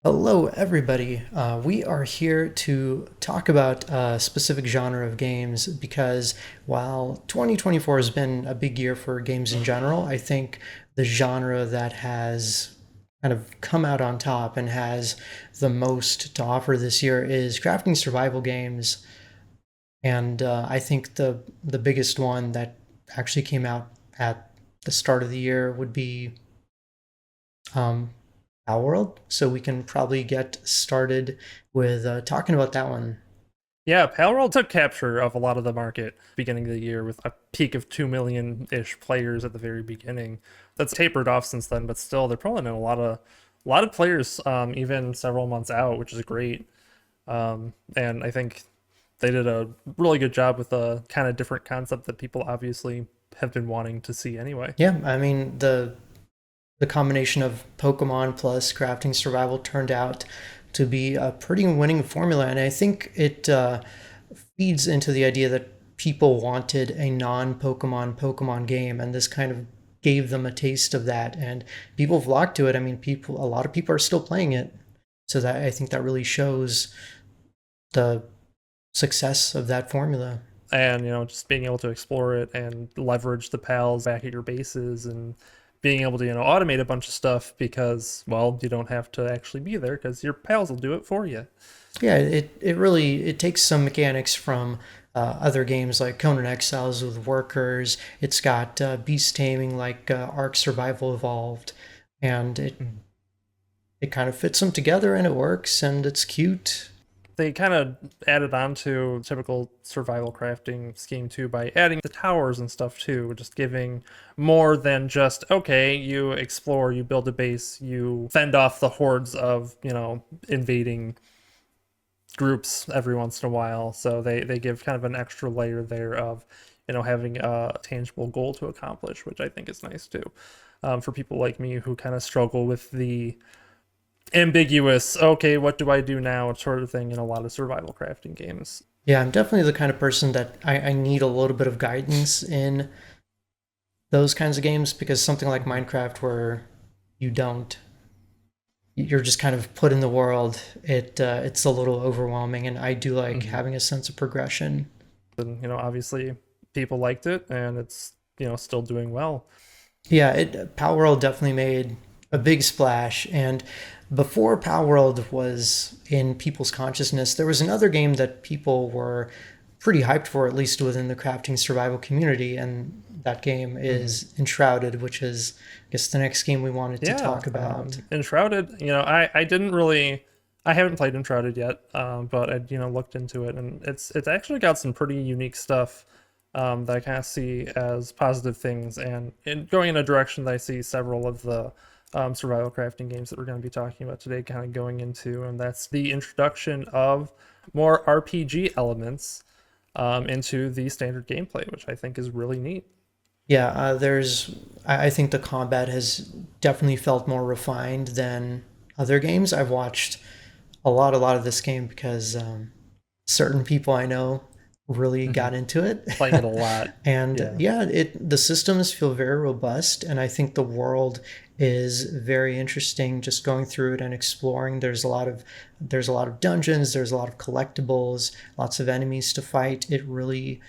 Hello, everybody. We are here to talk about a specific genre of games because while 2024 has been a big year for games in general, I think the genre that has kind of come out on top and has the most to offer this year is crafting survival games. And I think the biggest one that actually came out at the start of the year would be um, Palworld. So we can probably get started with talking about that one. Yeah, Palworld took capture of a lot of the market beginning of the year with a peak of 2 million-ish players at the very beginning. That's tapered off since then, but still they're pulling in a lot of players, even several months out, which is great. And I think they did a really good job with a kind of different concept that people obviously have been wanting to see anyway. Yeah, I mean the combination of Pokemon plus crafting survival turned out to be a pretty winning formula, and I think it feeds into the idea that people wanted a non-Pokemon Pokemon game, and this kind of gave them a taste of that, and people flocked to it. I mean, a lot of people are still playing it, so that I think that really shows the success of that formula. And just being able to explore it and leverage the pals back at your bases and being able to automate a bunch of stuff because, well, you don't have to actually be there because your pals will do it for you. Yeah, it really it takes some mechanics from other games like Conan Exiles with workers. It's got beast taming like Ark Survival Evolved, and it kind of fits them together and it works and it's cute. They kind of added on to typical survival crafting scheme too by adding the towers and stuff too, just giving more than just, okay, you explore, you build a base, you fend off the hordes of invading groups every once in a while. So they give kind of an extra layer there of having a tangible goal to accomplish, which I think is nice too. For people like me who kind of struggle with the ambiguous, okay, what do I do now sort of thing in a lot of survival crafting games. Yeah, I'm definitely the kind of person that I need a little bit of guidance in those kinds of games because something like Minecraft where you don't you're just kind of put in the world. It's a little overwhelming, and I do like Mm-hmm. having a sense of progression. And obviously people liked it and it's still doing well. Yeah, Palworld definitely made a big splash, and before Palworld was in people's consciousness, there was another game that people were pretty hyped for, at least within the crafting survival community, and that game Mm-hmm. is Enshrouded, which is, I guess, the next game we wanted to Yeah, talk about. Enshrouded. I didn't really, I haven't played Enshrouded yet, but I looked into it, and it's actually got some pretty unique stuff that I kind of see as positive things, and going in a direction that I see several of the survival crafting games that we're going to be talking about today kind of going into, and that's the introduction of more RPG elements into the standard gameplay, which I think is really neat. Yeah, I think the combat has definitely felt more refined than other games. I've watched a lot of this game because certain people I know really Hmm. got into it. Playing it a lot. And Yeah. yeah, the systems feel very robust, and I think the world is very interesting just going through it and exploring. There's a lot of dungeons, there's a lot of collectibles, lots of enemies to fight. It really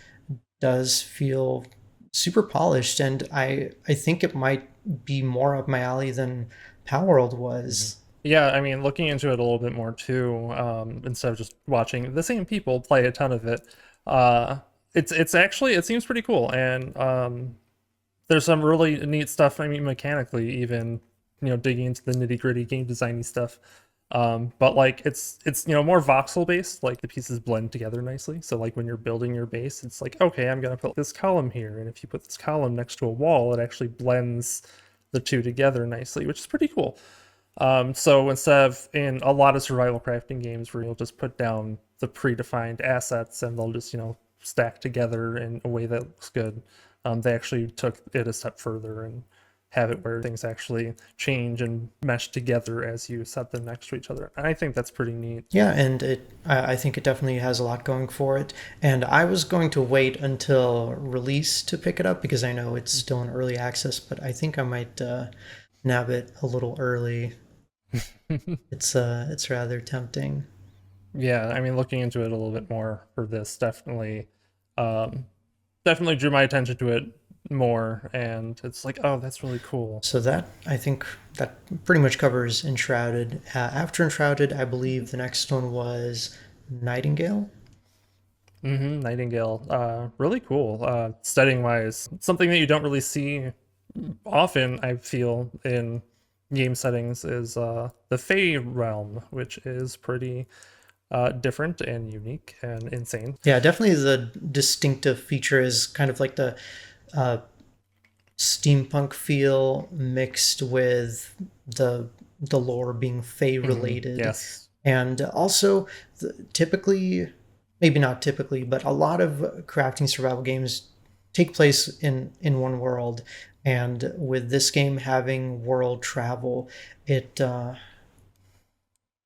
does feel super polished, and I think it might be more up my alley than Palworld Mhm. was. Yeah, I mean, looking into it a little bit more too, instead of just watching the same people play a ton of it, uh, it's actually it seems pretty cool, and there's some really neat stuff. I mean, mechanically, even digging into the nitty gritty game designy stuff. But like it's more voxel based, like the pieces blend together nicely. So like when you're building your base, it's like, okay, I'm gonna put this column here, and if you put this column next to a wall, it actually blends the two together nicely, which is pretty cool. So instead of in a lot of survival crafting games where you'll just put down the predefined assets and they'll just, stack together in a way that looks good, they actually took it a step further and have it where things actually change and mesh together as you set them next to each other. And I think that's pretty neat. Yeah, and I think it definitely has a lot going for it. And I was going to wait until release to pick it up because I know it's still in early access, but I think I might nab it a little early. It's rather tempting. Yeah, I mean, looking into it a little bit more for this um, definitely drew my attention to it more, and it's like, oh, that's really cool. So that I think that pretty much covers Enshrouded. After Enshrouded, I believe the next one was Nightingale. Nightingale, really cool. Studying wise, something that you don't really see often, I feel, in game settings is the Fey realm, which is pretty different and unique and insane. Yeah, definitely the distinctive feature is kind of like the uh, steampunk feel mixed with the lore being Fey related, Yes. and also typically, maybe not typically, but a lot of crafting survival games take place in one world, and with this game having world travel, it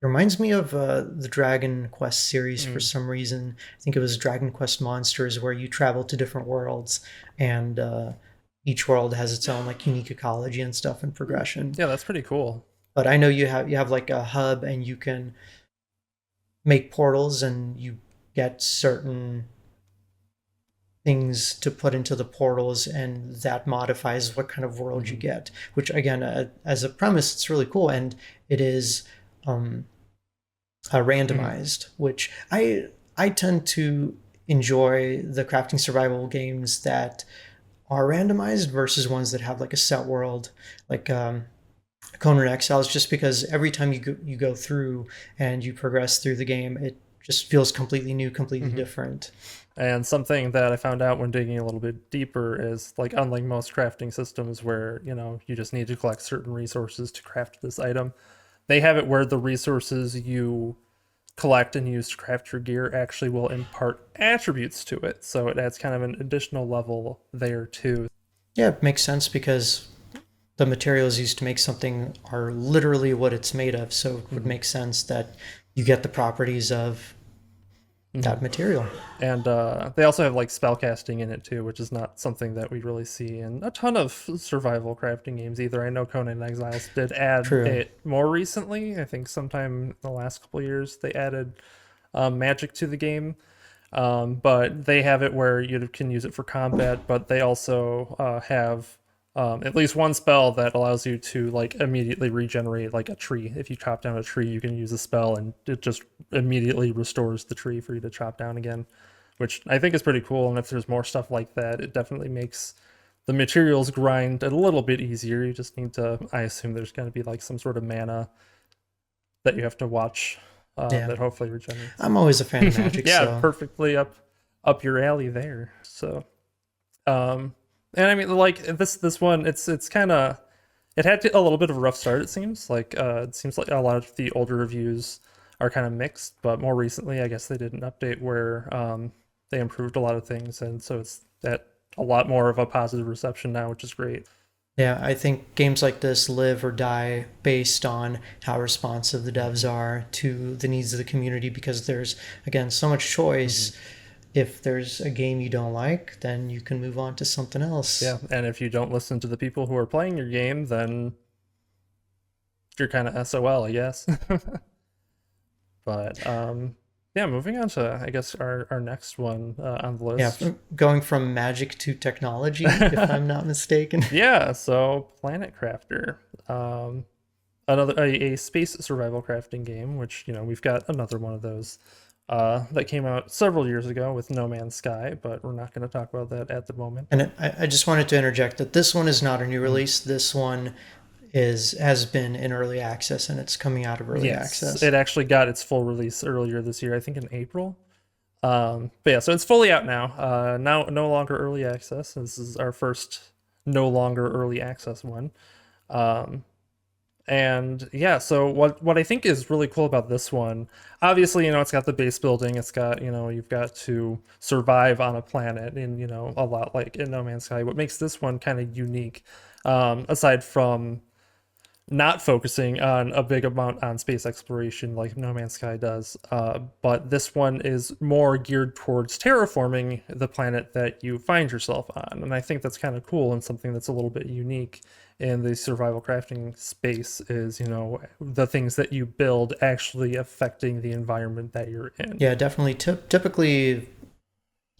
reminds me of the Dragon Quest series for Mm. some reason. I think it was Dragon Quest Monsters, where you travel to different worlds, and each world has its own like unique ecology and stuff and progression. Yeah, that's pretty cool. But I know you have like a hub, and you can make portals, and you get certain things to put into the portals, and that modifies what kind of world you Hmm. get. Which again, as a premise, it's really cool, and it is um, Hmm. randomized, which I tend to enjoy the crafting survival games that are randomized versus ones that have like a set world, like Conan Exiles, just because every time you go through and you progress through the game, it just feels completely new, completely Hmm. different. And something that I found out when digging a little bit deeper is like, unlike most crafting systems where, you just need to collect certain resources to craft this item, they have it where the resources you collect and use to craft your gear actually will impart attributes to it. So it adds kind of an additional level there too. Yeah, it makes sense because the materials used to make something are literally what it's made of, so it would Hmm. make sense that you get the properties of Hmm. that material. And they also have like spell casting in it too, which is not something that we really see in a ton of survival crafting games either. I know Conan Exiles did add True. it more recently. I think sometime in the last couple of years they added magic to the game. But they have it where you can use it for combat, but they also have at least one spell that allows you to like immediately regenerate like a tree. If you chop down a tree, you can use a spell and it just immediately restores the tree for you to chop down again, which I think is pretty cool. And if there's more stuff like that, it definitely makes the materials grind a little bit easier. You just need to, I assume there's going to be like some sort of mana that you have to watch Yeah. that hopefully regenerates. I'm always a fan of magic, Yeah, so perfectly up your alley there. So, um, and I mean, like this one, it's kind of it had a little bit of a rough start. It seems like it seems like a lot of the older reviews are kind of mixed, but more recently, I guess they did an update where they improved a lot of things, and so it's that a lot more of a positive reception now, which is great. yeah, I think games like this live or die based on how responsive the devs are to the needs of the community, because there's again so much Hmm. choice. If there's a game you don't like, then you can move on to something else. Yeah, and if you don't listen to the people who are playing your game, then you're kind of SOL, I guess. But yeah, moving on to I guess our next one on the Yeah, list. going from magic to technology, if I'm not mistaken. Yeah, so Planet Crafter, um, another a space survival crafting game, which we've got another one of those that came out several years ago with No Man's Sky, but we're not going to talk about that at the moment. And I just wanted to interject that this one is not a new Mhm. release. This one is has been in early access, and it's coming out of early Yes, it access. actually got its full release earlier this year, I think in April. But yeah, so it's fully out now. Now no longer early access. This is our first no longer early access one. Um, and yeah, so what I think is really cool about this one, obviously, it's got the base building. It's got, you've got to survive on a planet, and a lot like in No Man's Sky. What makes this one kind of unique, aside from not focusing on a big amount on space exploration like No Man's Sky does. But this one is more geared towards terraforming the planet that you find yourself on. And I think that's kind of cool and something that's a little bit unique in the survival crafting space is, the things that you build actually affecting the environment that you're in. Yeah, definitely. Typically,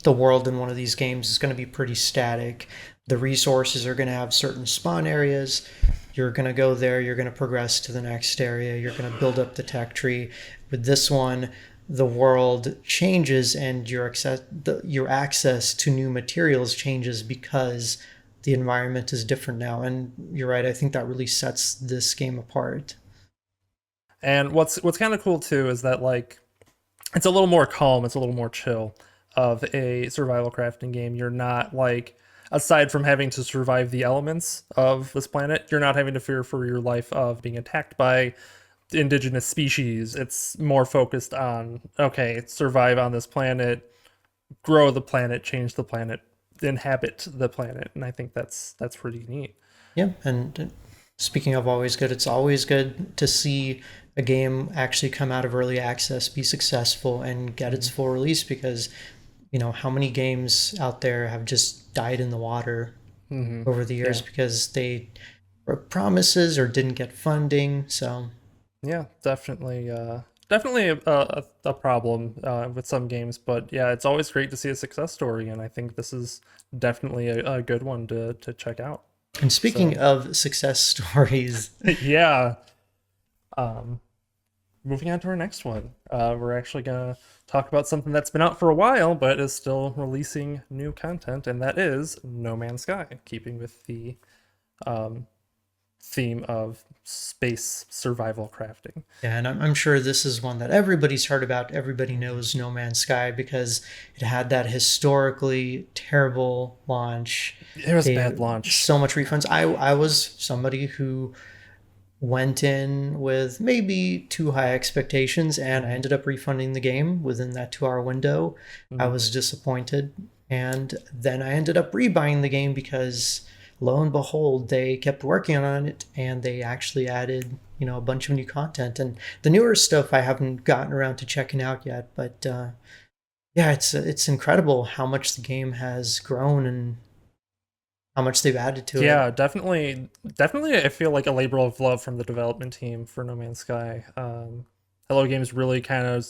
the world in one of these games is going to be pretty static. The resources are going to have certain spawn areas. You're going to go there, you're going to progress to the next area, you're going to build up the tech tree. With this one, the world changes and your access to new materials changes because the environment is different now. And you're right, I think that really sets this game apart. And what's kind of cool too is that like it's a little more calm, it's a little more chill of a survival crafting game. You're not like, aside from having to survive the elements of this planet, you're not having to fear for your life of being attacked by indigenous species. It's more focused on, okay, survive on this planet, grow the planet, change the planet, inhabit the planet. And I think that's pretty neat. Yeah, and speaking of always good, it's always good to see a game actually come out of early access, be successful, and get its full release because, how many games out there have just died in the water over the years Yeah. because they were promises or didn't get funding. So, Yeah, definitely. Definitely a problem with some games, but yeah, it's always great to see a success story, and I think this is definitely a good one to check out. and speaking So of success stories, yeah, um, moving on to our next one, we're actually gonna talk about something that's been out for a while, but is still releasing new content, and that is No Man's Sky, keeping with the um, theme of space survival crafting. yeah, and I'm sure this is one that everybody's heard about. Everybody knows No Man's Sky because it had that historically terrible launch. It was a They bad launch. so much refunds. I was somebody who went in with maybe too high expectations, and I ended up refunding the game within that 2 hour window. I Mhm. was disappointed, and then I ended up rebuying the game because lo and behold, they kept working on it and they actually added, a bunch of new content. And the newer stuff I haven't gotten around to checking out yet, but yeah, it's incredible how much the game has grown and how much they've added to it. Yeah, definitely. I feel like a labor of love from the development team for No Man's Sky. Hello Games really kind of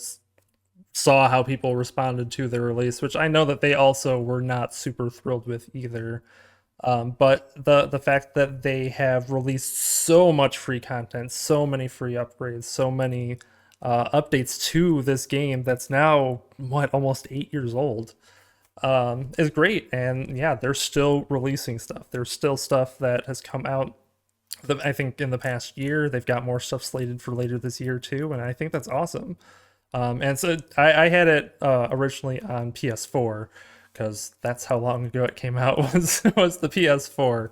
saw how people responded to their release, which I know that they also were not super thrilled with either. But the fact that they have released so much free content, so many free upgrades, so many updates to this game that's now almost 8 years old, is great. And yeah, they're still releasing stuff. There's still stuff that has come out. I think in the past year, they've got more stuff slated for later this year too, and I think that's awesome. And so I had it originally on PS4 because that's how long ago it came out was the PS4.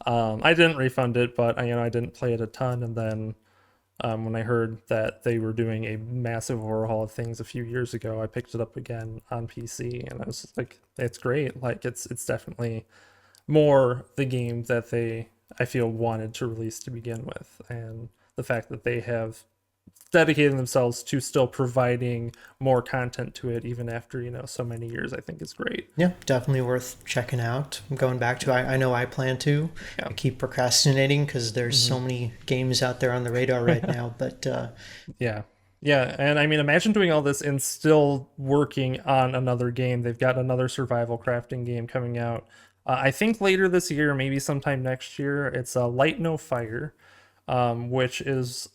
I didn't refund it, but I didn't play it a ton. And then when I heard that they were doing a massive overhaul of things a few years ago, I picked it up again on PC, and I was just like, it's great. Like it's definitely more the game that they I feel wanted to release to begin with, and the fact that they have dedicated themselves to still providing more content to it even after so many years, I think is great. Yeah, definitely worth checking out. I'm going back to, I know I plan to. Yeah. I keep procrastinating because there's so many games out there on the radar right now. But Yeah. Yeah, and I mean, imagine doing all this and still working on another game. They've got another survival crafting game coming out. I think later this year, maybe sometime next year. It's a Light No Fire, which is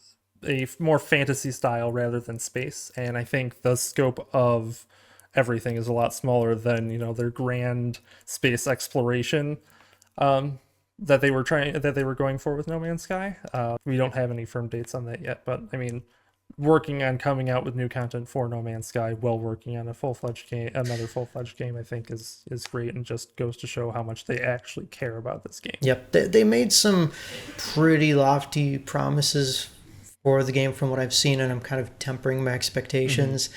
more fantasy style rather than space. And I think the scope of everything is a lot smaller than their grand space exploration that they were going for with No Man's Sky. We don't have any firm dates on that yet, but I mean, working on coming out with new content for No Man's Sky while working on a full-fledged game, another full-fledged game, I think is great, and just goes to show how much they actually care about this game. yep, they made some pretty lofty promises for the game from what I've seen, and I'm kind of tempering my expectations.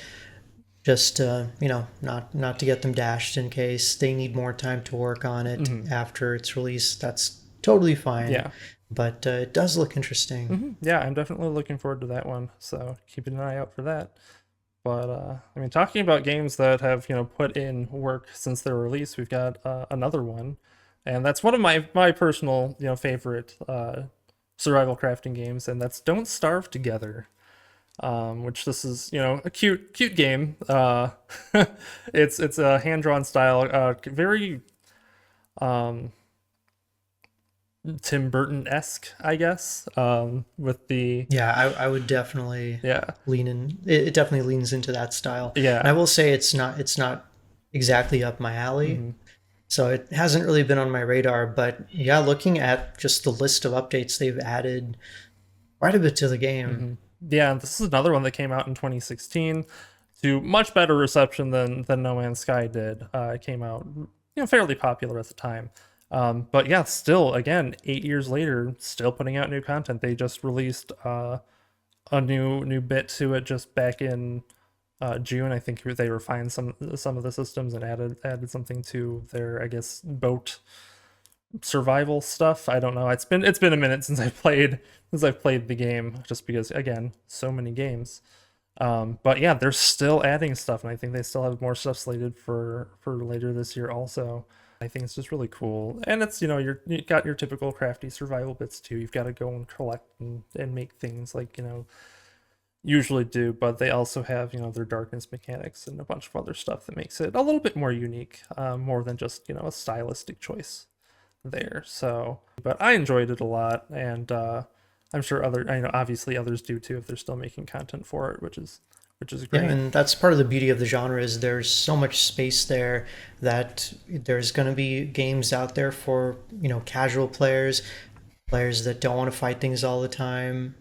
Just not to get them dashed in case they need more time to work on it after its release. That's totally fine. Yeah. But it does look interesting. Yeah, I'm definitely looking forward to that one. So keeping an eye out for that. But I mean, talking about games that have put in work since their release, we've got another one and that's one of my personal favorite survival crafting games, and that's Don't Starve Together. Which this is a cute game. It's a hand drawn style, very um, Tim Burton esque, I guess. With the Yeah, I would definitely yeah lean in. It definitely leans into that style, and I yeah will say it's not exactly up my alley. hmm So it hasn't really been on my radar, but yeah, looking at just the list of updates they've added quite a bit to the game. hmm yeah. This is another one that came out in 2016 to much better reception than No Man's Sky did. It came out fairly popular at the time. But yeah, still, again, 8 years later, still putting out new content. They just released a new bit to it just back in June. I think they refined some of the systems and added something to their, I guess, boat survival stuff. I don't know. It's been a minute since I've played the game, just because again, so many games. But yeah, they're still adding stuff, and I think they still have more stuff slated for later this year also. I think it's just really cool, and it's you got your typical crafty survival bits too. You've got to go and collect and make things like usually do, but they also have their darkness mechanics and a bunch of other stuff that makes it a little bit more unique, more than just a stylistic choice there. So, but I enjoyed it a lot, and I'm sure obviously others do too if they're still making content for it, which is Yeah, great. and that's part of the beauty of the genre is there's so much space there that there's going to be games out there for, casual players, players that don't want to fight things all the time.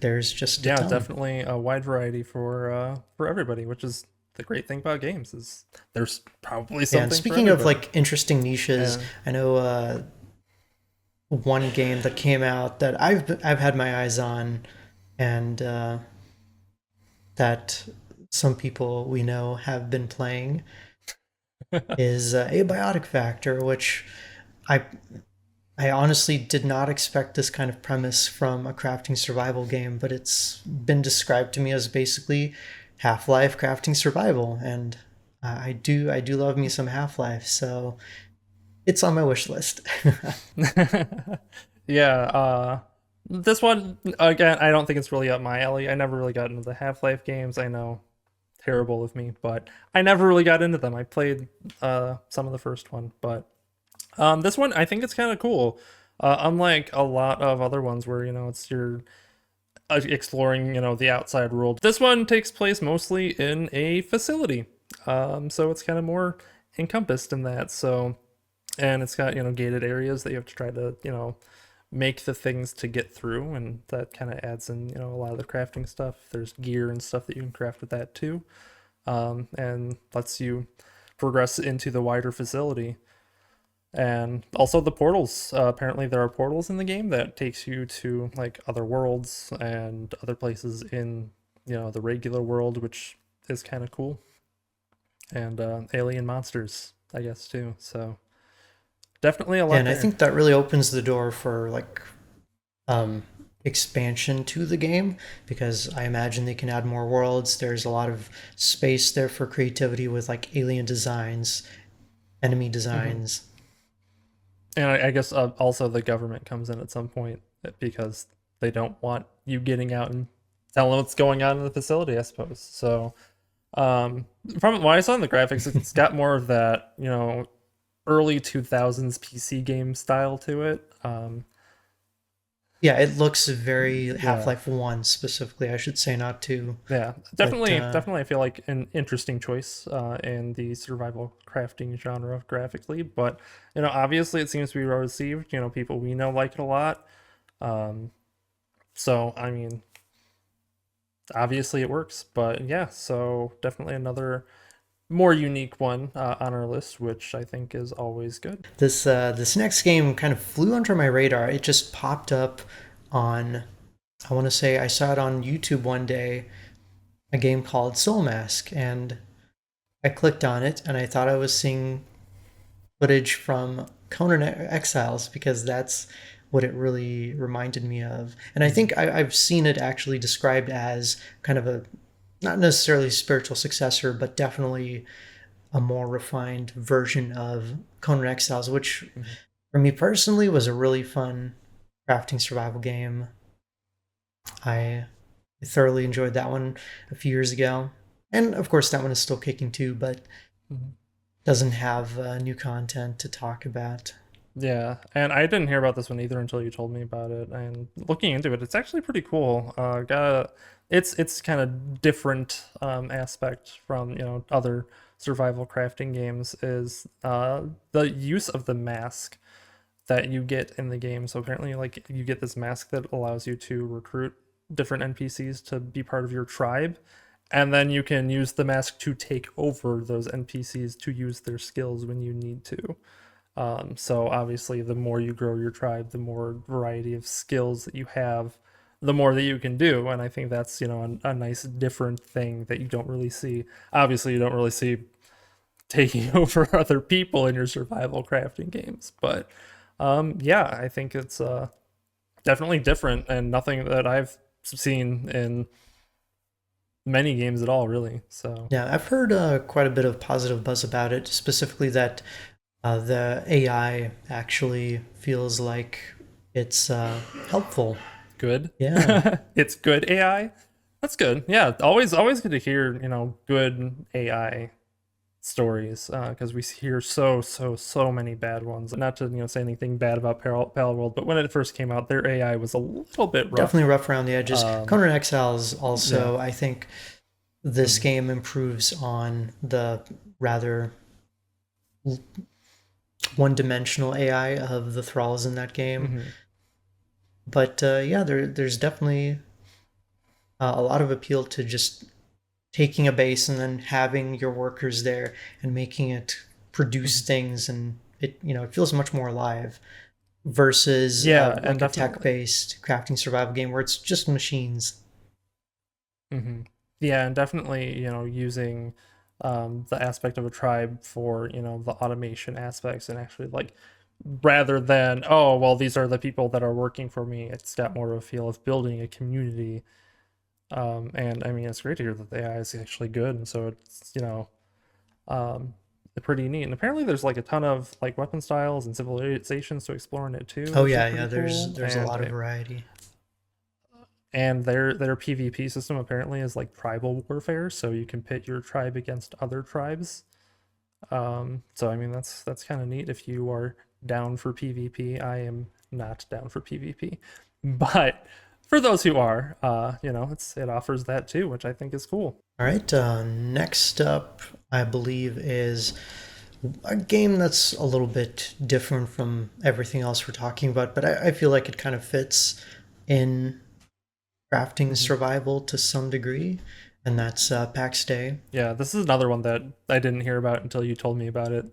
There's just a Yeah, ton. definitely a wide variety for everybody, which is the great thing about games is there's probably Yeah, and something for speaking of everybody. like interesting niches, Yeah. I know one game that came out that I've had my eyes on, and that some people we know have been playing is Abiotic Factor, which I I honestly did not expect this kind of premise from a crafting survival game, but it's been described to me as basically Half-Life crafting survival, and I do love me some Half-Life, so it's on my wish list. Yeah, this one again, I don't think it's really up my alley. I never really got into the Half-Life games. I know, terrible of me, but I never really got into them. I played some of the first one, but this one I think it's kind of cool. Unlike a lot of other ones where it's you're exploring the outside world. This one takes place mostly in a facility. So it's kind of more encompassed in that. So and it's got gated areas that you have to try to make the things to get through, and that kind of adds in a lot of the crafting stuff. There's gear and stuff that you can craft with that too, and lets you progress into the wider facility. And also the portals, apparently there are portals in the game that takes you to like other worlds and other places in the regular world, which is kind of cool. And alien monsters, I guess, too. So definitely a Yeah, lot and I there. think that really opens the door for like um, expansion to the game because I imagine they can add more worlds. There's a lot of space there for creativity with like alien designs, enemy hmm designs. And I guess also the government comes in at some point because they don't want you getting out and telling what's going on in the facility, I suppose. So from what I saw in the graphics, it's got more of that early 2000s PC game style to it. Yeah, it looks very Half Yeah, Life 1 specifically, I should say, not 2. yeah, But definitely. I feel like an interesting choice in the survival crafting genre graphically, but obviously it seems to be well received. People we know like it a lot. Um, so I mean, obviously it works, but yeah, so definitely another more unique one on our list, which I think is always good. this next game kind of flew under my radar. It just popped up on, I want to say I saw it on YouTube one day, a game called Soulmask, and I clicked on it and I thought I was seeing footage from Conan Exiles because that's what it really reminded me of. And I Mhm. think I've seen it actually described as kind of a not necessarily spiritual successor, but definitely a more refined version of Conan Exiles, which Mhm. for me personally was a really fun crafting survival game. I thoroughly enjoyed that one a few years ago. And of course, that one is still kicking too, but Mhm. doesn't have new content to talk about. Yeah, and I didn't hear about this one either until you told me about it. And looking into it, it's actually pretty cool. It's kind of different aspect from other survival crafting games is the use of the mask that you get in the game. So apparently, like you get this mask that allows you to recruit different NPCs to be part of your tribe, and then you can use the mask to take over those NPCs to use their skills when you need to. So obviously, the more you grow your tribe, the more variety of skills that you have, the more that you can do. And I think that's a nice different thing that you don't really see. Obviously, you don't really see taking over other people in your survival crafting games, but yeah, I think it's definitely different and nothing that I've seen in many games at all, really. So Yeah, I've heard quite a bit of positive buzz about it, specifically that the AI actually feels like it's helpful. good. Yeah, It's good AI. That's good. Yeah, always good to hear, good AI stories because we hear so many bad ones. Not to say anything bad about Palworld, but when it first came out, their AI was a little bit definitely rough. rough around the edges. Um, Conan Exiles yeah. also, I think this Mhm. game improves on the rather one-dimensional AI of the thralls in that game. Mhm. But yeah, there's definitely a lot of appeal to just taking a base and then having your workers there and making it produce Mhm. things, and it feels much more alive versus Yeah, and like a definitely. tech-based crafting survival game where it's just machines. Hmm. Yeah, and definitely, using the aspect of a tribe for, the automation aspects and actually like rather than, oh, well, these are the people that are working for me, it's got more of a feel of building a community. And I mean, it's great to hear that the AI is actually good, and so it's, um, pretty neat. And apparently, there's like a ton of like weapon styles and civilizations to explore in it too, Oh which is yeah, pretty yeah. There's cool. there's a lot of variety. And their PvP system apparently is like tribal warfare, so you can pit your tribe against other tribes. So I mean that's kind of neat if you are down for PvP. I am not down for PvP, but for those who are, it offers that too, which I think is cool. All right. Next up, I believe, is a game that's a little bit different from everything else we're talking about, but I feel like it kind of fits in crafting Hmm. survival to some degree, and that's Pax Day. Yeah, this is another one that I didn't hear about until you told me about it.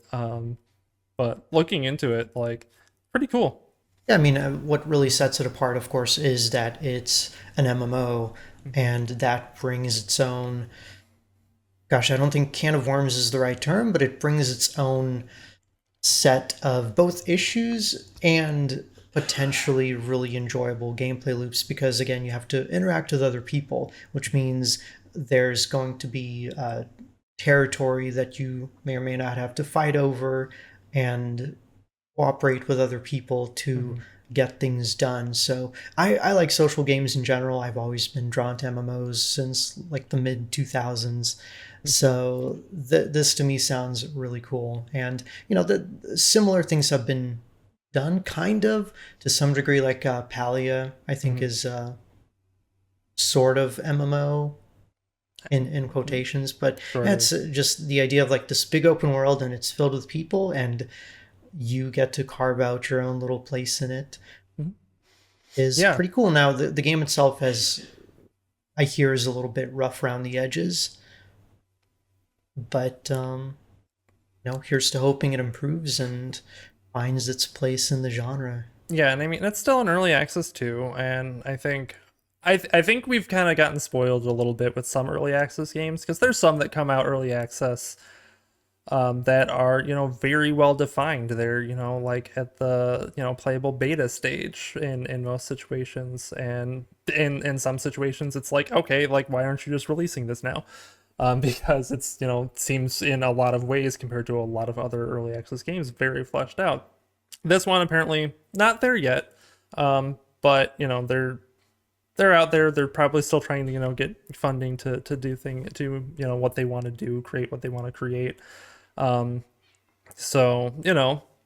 But looking into it, like, pretty cool. Yeah, I mean, what really sets it apart, of course, is that it's an MMO, Mhm. and that brings its own. Gosh, I don't think can of worms is the right term, but it brings its own set of both issues and potentially really enjoyable gameplay loops because again you have to interact with other people, which means there's going to be territory that you may or may not have to fight over and cooperate with other people to Hmm. get things done. So I like social games in general. I've always been drawn to MMOs since like the mid 2000s. So this to me sounds really cool. And the similar things have been done kind of to some degree, like Palia, I think Hmm. is sort of MMO in quotations, but Sort it's of. just the idea of like this big open world and it's filled with people and you get to carve out your own little place in it Mhm. is Yeah, pretty cool. Now the game itself has I hear is a little bit rough around the edges, but here's to hoping it improves and finds its place in the genre. yeah, and I mean it's still in early access too, and I think we've kind of gotten spoiled a little bit with some early access games because there's some that come out early access that are very well defined. They're like at the playable beta stage in most situations, and in some situations it's like, okay, like why aren't you just releasing this now? because it's, seems in a lot of ways compared to a lot of other early access games very fleshed out. This one apparently not there yet, but they're out there. They're probably still trying to get funding to do thing to what they want to do, create what they want to create. Um, so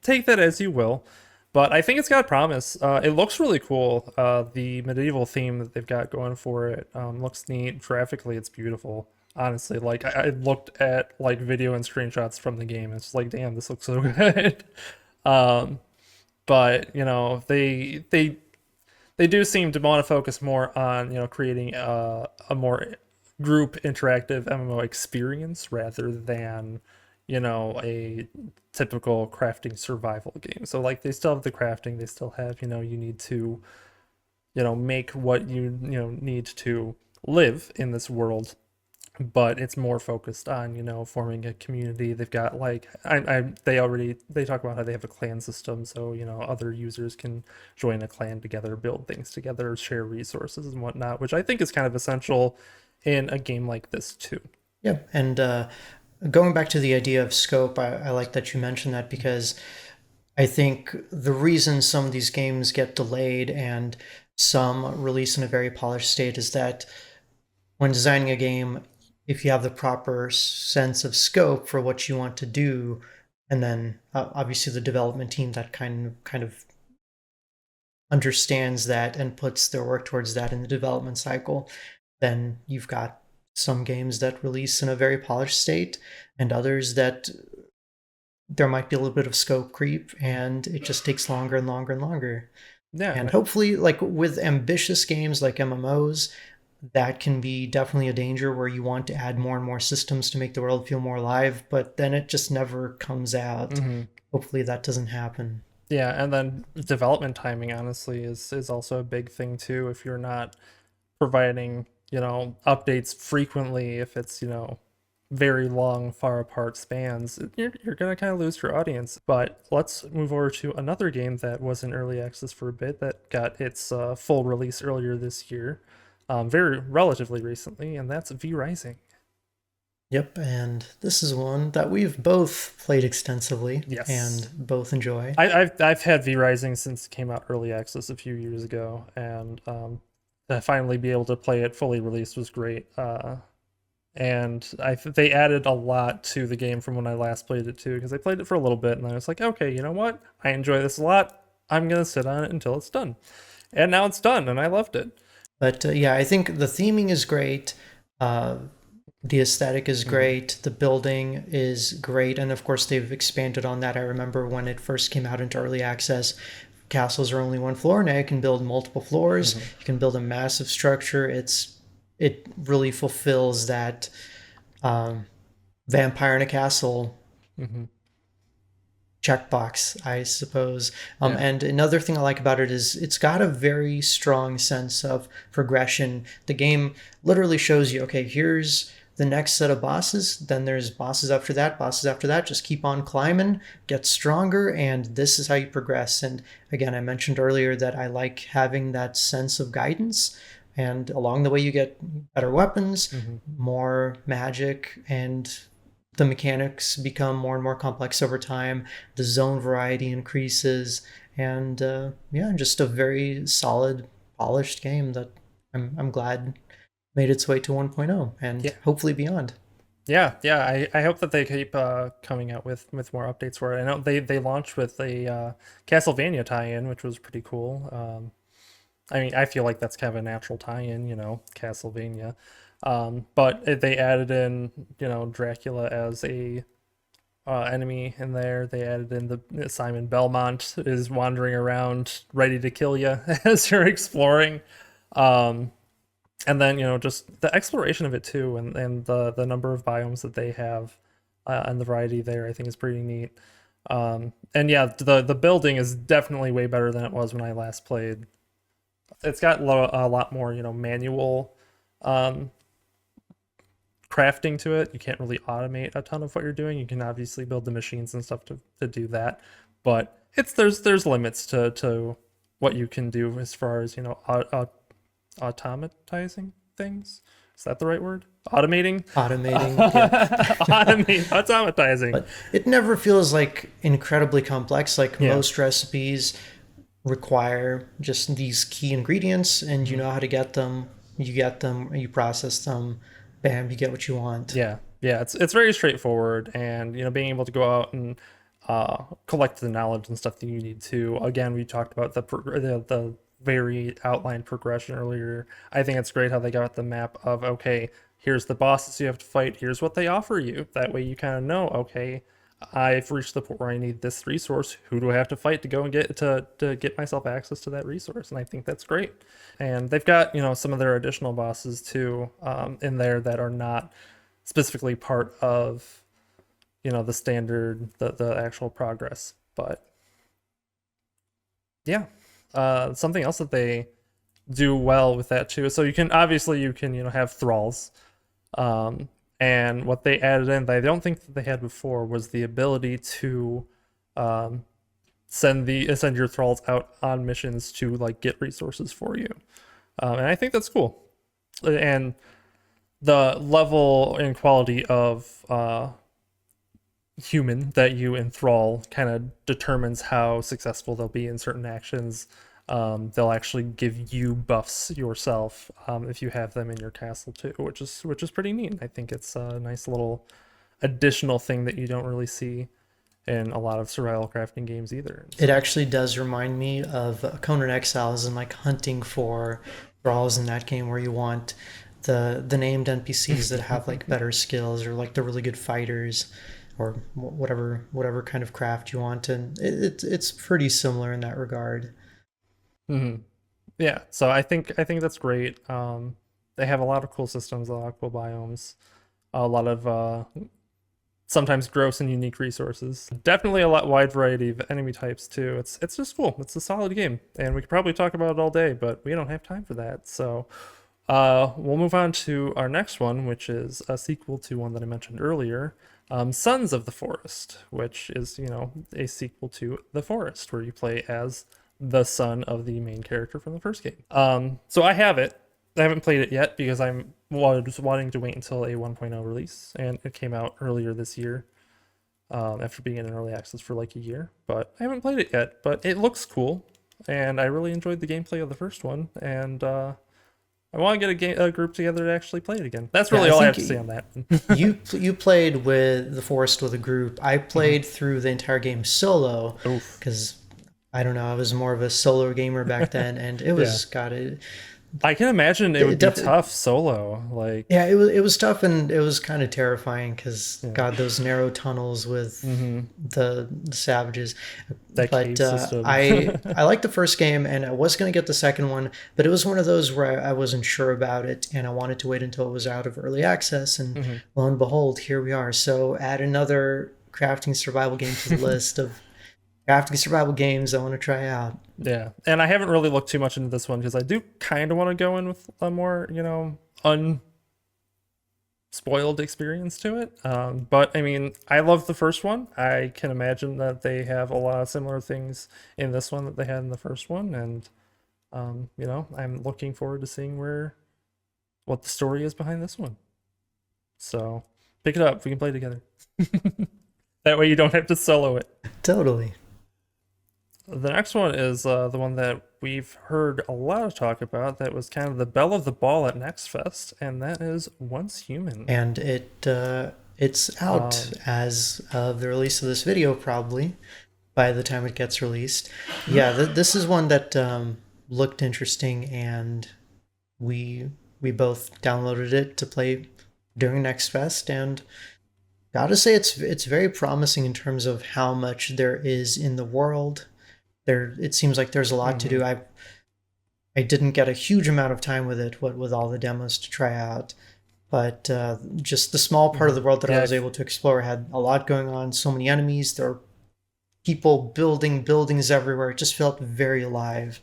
take that as you will. But I think it's got promise. It looks really cool. The medieval theme that they've got going for it looks neat. Graphically, it's beautiful. Honestly, like I looked at like video and screenshots from the game. It's like, damn, this looks so good. um, but they do seem to want to focus more on creating a more group interactive MMO experience rather than a typical crafting survival game. So like they still have the crafting, they still have you need to make what you need to live in this world, but it's more focused on forming a community. They've got like they talk about how they have a clan system, so other users can join a clan together, build things together, share resources and whatnot, which I think is kind of essential in a game like this too. Yeah, and going back to the idea of scope, I like that you mentioned that because I think the reason some of these games get delayed and some release in a very polished state is that when designing a game, if you have the proper sense of scope for what you want to do, and then obviously the development team that kind of understands that and puts their work towards that in the development cycle, then you've got some games that release in a very polished state and others that there might be a little bit of scope creep and it just takes longer and longer and longer. Yeah, And hopefully, like with ambitious games like MMOs, that can be definitely a danger where you want to add more and more systems to make the world feel more alive, but then it just never comes out. Hopefully that doesn't happen. yeah, and then development timing honestly is also a big thing too. If you're not providing updates frequently, if it's very long, far apart spans, you're going to kind of lose your audience. But let's move over to another game that was in early access for a bit that got its full release earlier this year, very relatively recently, and that's V Rising. Yep, and this is one that we've both played extensively Yes. and both enjoy. I've had V Rising since it came out early access a few years ago, and to finally be able to play it fully released was great. And they added a lot to the game from when I last played it too, because I played it for a little bit and I was like, okay, you know what? I enjoy this a lot. I'm gonna sit on it until it's done. And now it's done, and I loved it. But yeah, I think the theming is great. Uh, the aesthetic is great. The building is great. And of course, they've expanded on that. I remember when it first came out into early access, castles are only one floor. Now you can build multiple floors. You can build a massive structure. It really fulfills that vampire in a castle Mm-hmm. checkbox, I suppose. Yeah. And another thing I like about it is it's got a very strong sense of progression. The game literally shows you, okay, here's the next set of bosses, then there's bosses after that, bosses after that. Just keep on climbing, get stronger, and this is how you progress. And again, I mentioned earlier that I like having that sense of guidance. And along the way, you get better weapons, more magic, and the mechanics become more and more complex over time. The zone variety increases, and yeah, just a very solid, polished game that I'm glad made its way to 1.0 and Yeah. hopefully beyond. Yeah. I hope that they keep coming out with more updates for it. I know they launched with a Castlevania tie-in, which was pretty cool. I mean, I feel like that's kind of a natural tie-in, Castlevania. But they added in, Dracula as a enemy in there. They added in the Simon Belmont is wandering around ready to kill you as you're exploring. Um, and then just the exploration of it too, and the number of biomes that they have, and the variety there, I think is pretty neat. And yeah, the building is definitely way better than it was when I last played. It's got a lot more manual um, crafting to it. You can't really automate a ton of what you're doing. You can obviously build the machines and stuff to do that, but there's limits to what you can do as far as automatizing things. Is that the right word? Automating? Automating, yep. Automatizing. But it never feels like incredibly complex. Like Yeah. most recipes require just these key ingredients, and you Mhm. know how to get them. You get them, you process them, bam, you get what you want. Yeah, yeah, it's very straightforward, and being able to go out and collect the knowledge and stuff that you need to. Again, we talked about the very outlined progression earlier. I think it's great how they got the map of, okay, here's the bosses you have to fight, here's what they offer you. That way you kind of know, okay, I've reached the point where I need this resource. Who do I have to fight to go and to get myself access to that resource? And I think that's great. And they've got some of their additional bosses too in there that are not specifically part of the standard the actual progress. But yeah, something else that they do well with that too, so you can have thralls, and what they added in that I don't think that they had before was the ability to um, send your thralls out on missions to like get resources for you, and I think that's cool. And the level and quality of human that you enthrall kind of determines how successful they'll be in certain actions. They'll actually give you buffs yourself if you have them in your castle too, which is pretty neat. I think it's a nice little additional thing that you don't really see in a lot of survival crafting games either. It So, actually does remind me of Conan Exiles and like hunting for thralls in that game where you want the named NPCs that have like better skills or like the really good fighters or whatever kind of craft you want, and it's pretty similar in that regard. mhm. Yeah, so I think that's great. They have a lot of cool systems, a lot of cool biomes, a lot of sometimes gross and unique resources. Definitely a lot wide variety of enemy types too. It's just cool. It's a solid game, and we could probably talk about it all day, but we don't have time for that. So we'll move on to our next one, which is a sequel to one that I mentioned earlier, Sons of the Forest, which is a sequel to The Forest, where you play as the son of the main character from the first game. So I have it. I haven't played it yet because I'm was wanting to wait until a 1.0 release, and it came out earlier this year after being in early access for like a year. But I haven't played it yet. But it looks cool, and I really enjoyed the gameplay of the first one, and I want to get a group together to actually play it again. That's Yeah, really I all I have think to say on that. you played with the Forest with a group. I Mhm. played through the entire game solo Oof. because I don't know, I was more of a solo gamer back then, and it Yeah. was got it. I can imagine it It would be definitely, tough solo. Like, yeah, it was tough and it was kind of terrifying because yeah. God, those narrow tunnels with Hmm. the savages. That But cave system. I liked the first game and I was gonna get the second one, but it was one of those where I wasn't sure about it and I wanted to wait until it was out of early access. And Hmm. lo and behold, here we are. So add another crafting survival game to the list of crafting survival games I want to try out. Yeah. And I haven't really looked too much into this one because I do kind of want to go in with a more, unspoiled experience to it. But I mean, I love the first one. I can imagine that they have a lot of similar things in this one that they had in the first one. And, I'm looking forward to seeing what the story is behind this one. So pick it up. We can play together. That way you don't have to solo it. Totally. The next one is the one that we've heard a lot of talk about. That was kind of the belle of the ball at Next Fest, and that is Once Human. And it's out Um, as of the release of this video, probably by the time it gets released. Yeah, this is one that looked interesting, and we both downloaded it to play during Next Fest, and gotta say it's very promising in terms of how much there is in the world. There, it seems like there's a lot to mhm. do. I didn't get a huge amount of time with it, what with all the demos to try out, but just the small part of the world that I Yeah, was able to explore had a lot going on. So many enemies. There are people building buildings everywhere. It just felt very alive.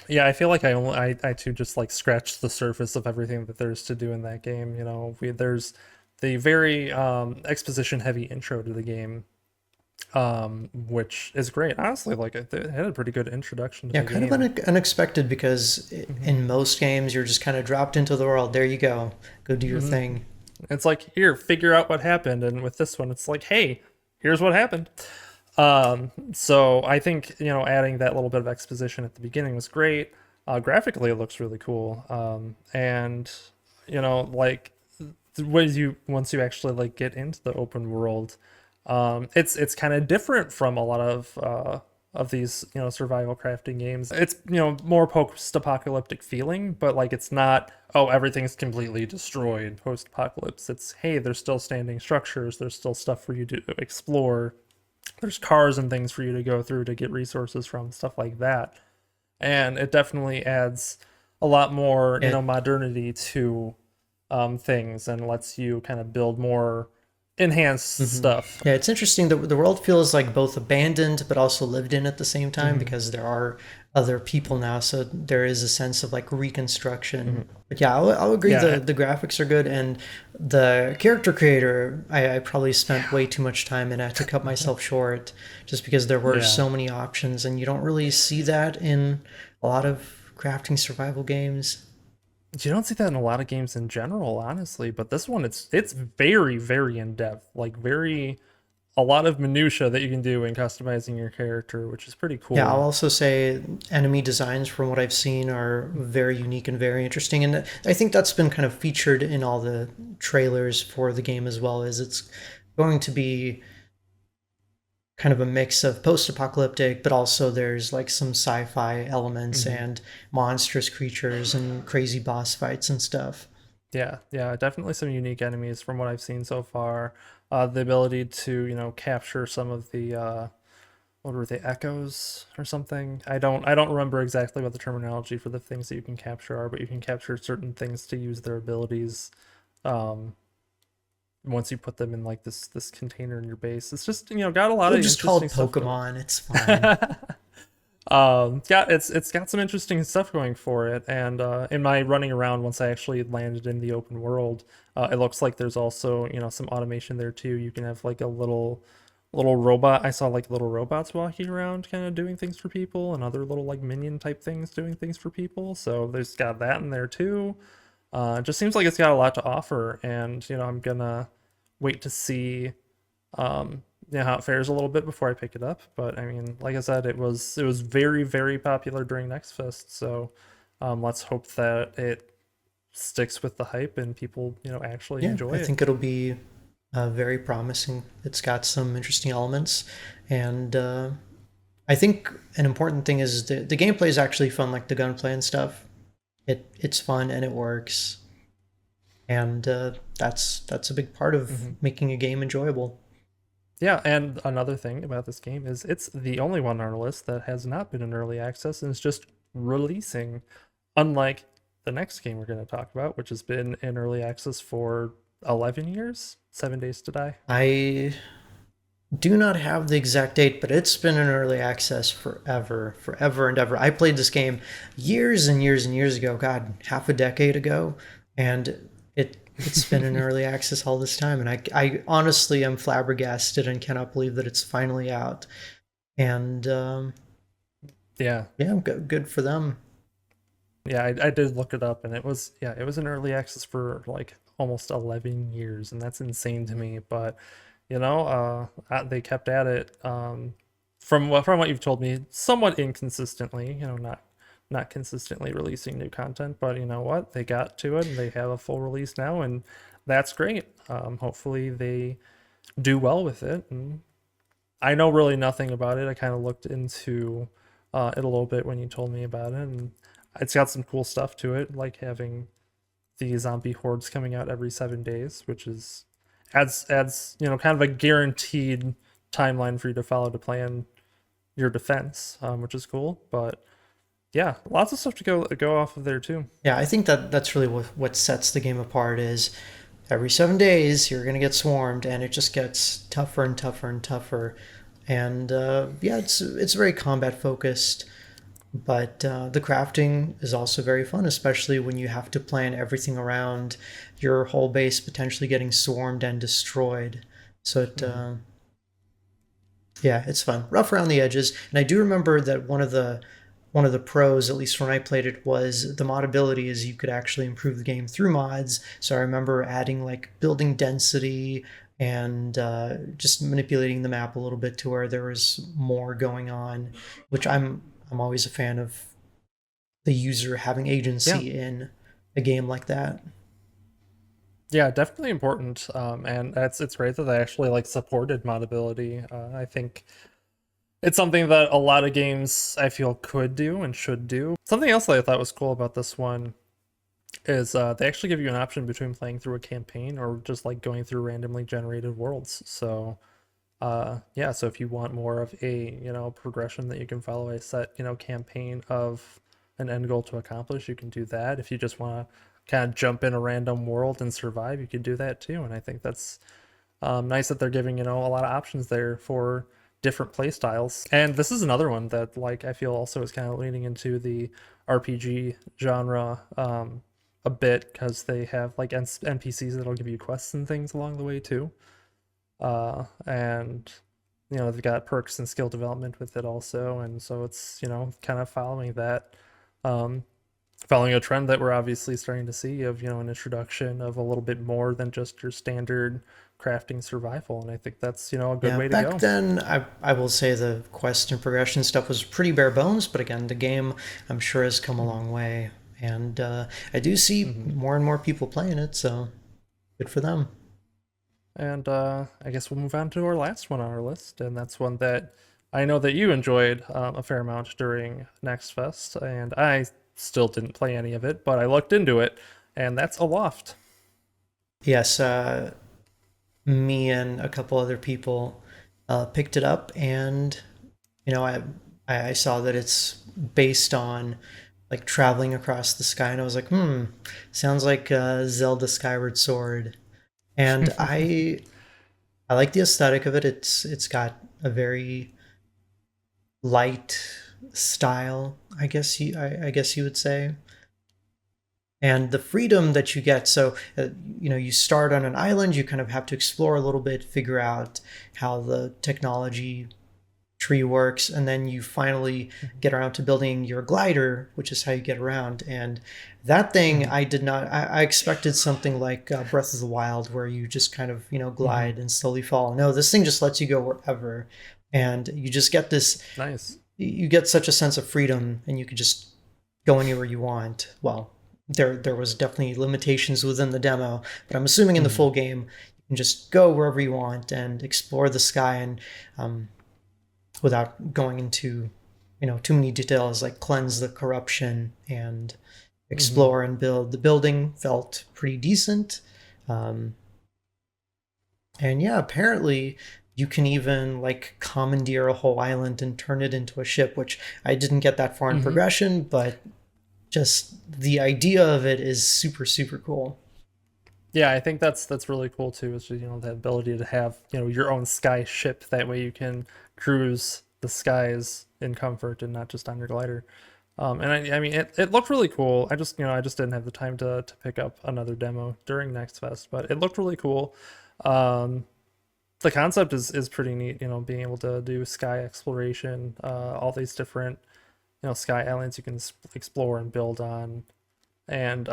yeah. I feel like I too just like scratched the surface of everything that there's to do in that game. There's the very exposition heavy intro to the game, which is great. Honestly, like it had a pretty good introduction to Yeah, the kind of game. unexpected because Hmm. in most games you're just kind of dropped into the world. There you go do your Hmm. thing. It's like, here, figure out what happened. And with this one, it's like, hey, here's what happened. So I think, adding that little bit of exposition at the beginning was great. Graphically, it looks really cool. And like once you actually like get into the open world, it's kind of different from a lot of these survival crafting games. It's more post-apocalyptic feeling, but like it's not, oh, everything's completely destroyed post-apocalypse. It's, hey, there's still standing structures, there's still stuff for you to explore, there's cars and things for you to go through to get resources from, stuff like that. And it definitely adds a lot more Yeah, modernity to things, and lets you kind of build more enhanced hmm. stuff. Yeah, it's interesting that the world feels like both abandoned but also lived in at the same time Hmm. because there are other people now, so there is a sense of like reconstruction. Hmm. But yeah, I'll agree Yeah. the graphics are good and the character creator. I probably spent way too much time and I had to cut myself short just because there were Yeah. so many options and you don't really see that in a lot of crafting survival games. You don't see that in a lot of games in general, honestly, but this one, it's very, very in depth, like very a lot of minutia that you can do in customizing your character, which is pretty Yeah, I'll cool. also say enemy designs from what I've seen are very unique and very interesting. And I think that's been kind of featured in all the trailers for the game as well, is it's going to be kind of a mix of post-apocalyptic, but also there's like some sci-fi elements Hmm. and monstrous creatures and crazy boss fights and stuff. Yeah, yeah, definitely some unique enemies from what I've seen so far. The ability to, capture some of the what were they, echoes or something? I don't remember exactly what the terminology for the things that you can capture are, but you can capture certain things to use their abilities. Um, Once you put them in like this container in your base, it's just got a lot We'll of just call interesting it stuff going. Pokemon. It's fine. Yeah, it's got some interesting stuff going for it, and in my running around, once I actually landed in the open world, it looks like there's also some automation there too. You can have like a little robot. I saw like little robots walking around, kind of doing things for people, and other little like minion type things doing things for people. So there's got that in there too. It just seems like it's got a lot to offer, and I'm gonna wait to see how it fares a little bit before I pick it up. But I mean, like I said, it was very, very popular during Next Fest, so let's hope that it sticks with the hype and people actually Yeah, enjoy I it. think it'll be very promising. It's got some interesting elements, and I think an important thing is the gameplay is actually fun, like the gunplay and stuff. It's fun and it works, and that's a big part of Hmm. making a game enjoyable. Yeah, and another thing about this game is it's the only one on our list that has not been in early access and is just releasing, unlike the next game we're going to talk about, which has been in early access for 11 years, 7 days to die. I do not have the exact date, but it's been in early access forever and ever. I played this game years and years and years ago, God, half a decade ago, and it's been in early access all this time. And I honestly am flabbergasted and cannot believe that it's finally out. And Yeah, yeah, good for them. yeah, I did look it up, and it was in early access for like almost 11 years, and that's insane to me. But they kept at it. From what you've told me, somewhat inconsistently. Not consistently releasing new content, but you know what? They got to it, and they have a full release now, and that's great. Hopefully, they do well with it. And I know really nothing about it. I kind of looked into it a little bit when you told me about it, and it's got some cool stuff to it, like having the zombie hordes coming out every 7 days, which is adds kind of a guaranteed timeline for you to follow to plan your defense, which is cool. But yeah, lots of stuff to go off of there too. Yeah, I think that's really what sets the game apart is every 7 days you're gonna get swarmed, and it just gets tougher and tougher and tougher. And yeah, it's very combat focused, but the crafting is also very fun, especially when you have to plan everything around your whole base potentially getting swarmed and destroyed. So Hmm. Yeah, it's fun. Rough around the edges. And I do remember that one of the pros, at least when I played it, was the modability is you could actually improve the game through mods. So I remember adding like building density and just manipulating the map a little bit to where there was more going on, which I'm always a fan of the user having Yeah. agency in a game like that. Yeah, definitely important. And it's great that they actually like supported modability. I think it's something that a lot of games I feel could do and should do. Something else that I thought was cool about this one is they actually give you an option between playing through a campaign or just like going through randomly generated worlds. So yeah, so if you want more of a, progression that you can follow, a set, campaign of an end goal to accomplish, you can do that. If you just want to kind of jump in a random world and survive, you can do that too. And I think that's nice that they're giving, a lot of options there for different play styles. And this is another one that like I feel also is kind of leaning into the RPG genre a bit because they have like NPCs that'll give you quests and things along the way too. And they've got perks and skill development with it also, and so it's kind of following that, um, following a trend that we're obviously starting to see of an introduction of a little bit more than just your standard crafting survival, and I think that's a good Yeah, way to back go. then, I will say the quest and progression stuff was pretty bare bones, but again, the game I'm sure has come a Mm-hmm. long way, and I do see Mm-hmm. more and more people playing it, so good for them. And I guess we'll move on to our last one on our list, and that's one that I know that you enjoyed a fair amount during Next Fest, and I still didn't play any of it, but I looked into it, and that's Aloft. Yes, me and a couple other people picked it up, and you know, I saw that it's based on like traveling across the sky, and I was like, sounds like Zelda Skyward Sword, and I like the aesthetic of it. It's got a very light style, I guess you would say, and the freedom that you get. So you start on an island. You kind of have to explore a little bit, figure out how the technology tree works, and then you finally get around to building your glider, which is how you get around. And that thing, Hmm. I did not. I expected something like Breath of the Wild, where you just kind of Hmm. glide and slowly fall. No, this thing just lets you go wherever, and you just get this. Nice. You get such a sense of freedom, and you could just go anywhere you want. Well, there was definitely limitations within the demo, but I'm assuming in the Hmm. full game you can just go wherever you want and explore the sky, and um, without going into too many details, like cleanse the corruption and Hmm. explore and build. The building felt pretty decent, um, and yeah, apparently you can even like commandeer a whole island and turn it into a ship, which I didn't get that far in Hmm. progression, but just the idea of it is super super cool. Yeah, I think that's really cool too. Is just, the ability to have your own sky ship. That way you can cruise the skies in comfort and not just on your glider. And I mean, it looked really cool. I just didn't have the time to pick up another demo during Next Fest, but it looked really cool. Um, the concept is pretty neat. Being able to do sky exploration, all these different sky islands you can explore and build on, and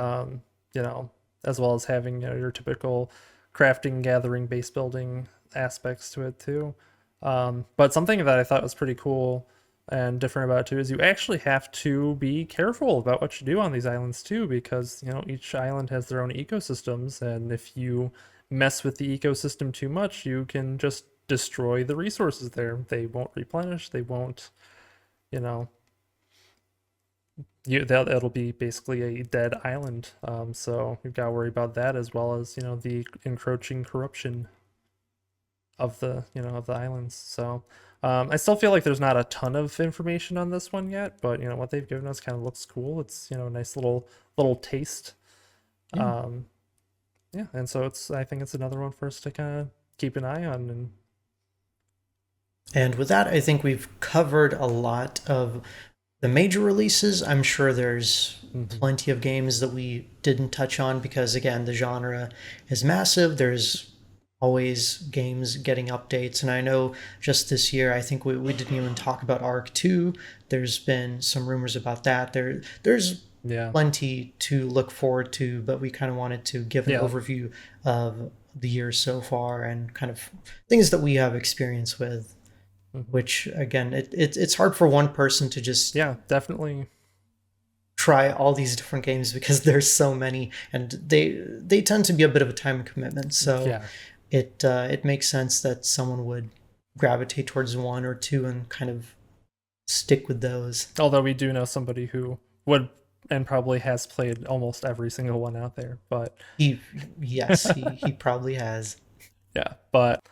you know, as well as having your typical crafting, gathering, base building aspects to it too. But something that I thought was pretty cool and different about it too is you actually have to be careful about what you do on these islands too, because each island has their own ecosystems, and if you mess with the ecosystem too much, you can just destroy the resources there. They won't replenish. They won't, you know, it'll be basically a dead island. So you've got to worry about that as well as the encroaching corruption of the islands. So I still feel like there's not a ton of information on this one yet, but what they've given us kind of looks cool. It's a nice little taste. Yeah. Um, yeah, and so I think it's another one for us to kind of keep an eye on. And And with that, I think we've covered a lot of the major releases. I'm sure there's Mhm. plenty of games that we didn't touch on because, again, the genre is massive. There's always games getting updates. And I know just this year, I think we didn't even talk about Arc 2. There's been some rumors about that. There's Yeah. plenty to look forward to, but we kind of wanted to give an Yeah. overview of the year so far and kind of things that we have experience with, Mhm. which again, it's hard for one person to just Yeah, definitely. try all these different games because there's so many and they tend to be a bit of a time commitment. So Yeah. it makes sense that someone would gravitate towards one or two and kind of stick with those. Although we do know somebody who would and probably has played almost every single one out there, but He yes, he probably has. yeah, but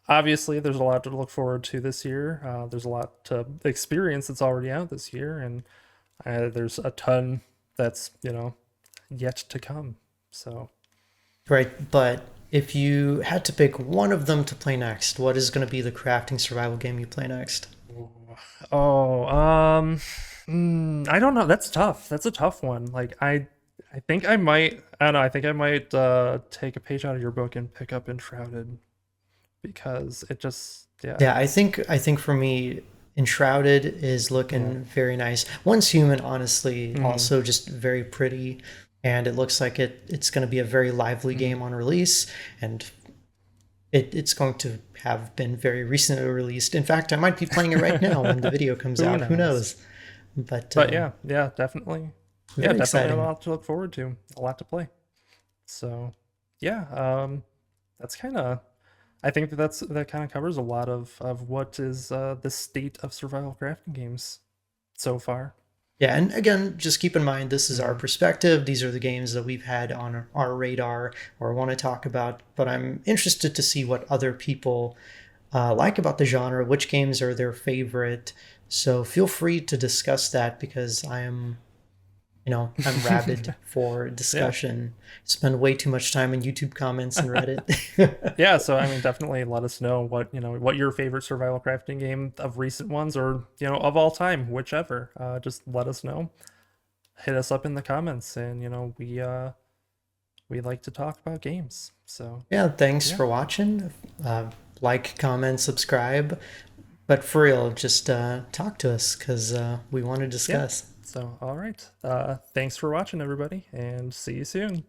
obviously there's a lot to look forward to this year. There's a lot to experience that's already out this year, and there's a ton that's yet to come. So Right, but if you had to pick one of them to play next, what is going to be the crafting survival game you play next? oh, I don't know. That's tough. That's a tough one. Like I think I might. I don't know. I think I might take a page out of your book and pick up Enshrouded because it just yeah Yeah, I think for me, Enshrouded is yeah. looking very nice. Once Human, honestly, Hmm. also just very pretty, and it looks like it's going to be a very lively Hmm. game on release, and it's going to have been very recently released. In fact, I might be playing it right now when the video comes Who out. Who knows? knows? But But yeah, definitely. Yeah, very definitely a exciting. lot to look forward to. A lot to play. So yeah, that's kind of. I think that kind of covers a lot of what is the state of survival crafting games so far. Yeah, and again, just keep in mind this is our Hmm. perspective. These are the games that we've had on our radar or want to talk about. But I'm interested to see what other people like about the genre, which games are their favorite. So feel free to discuss that because I'm rabid for Yeah. discussion. Spend way too much time in YouTube comments and Reddit. Yeah, so I mean definitely let us know what your favorite survival crafting game of recent ones or of all time, whichever. Just let us know. Hit us up in the comments and we like to talk about games. So, Yeah, thanks yeah. for watching. Uh, like, comment, subscribe. But for real, just talk to us because we want to Yeah. discuss. So, all right. Thanks for watching everybody and see you soon.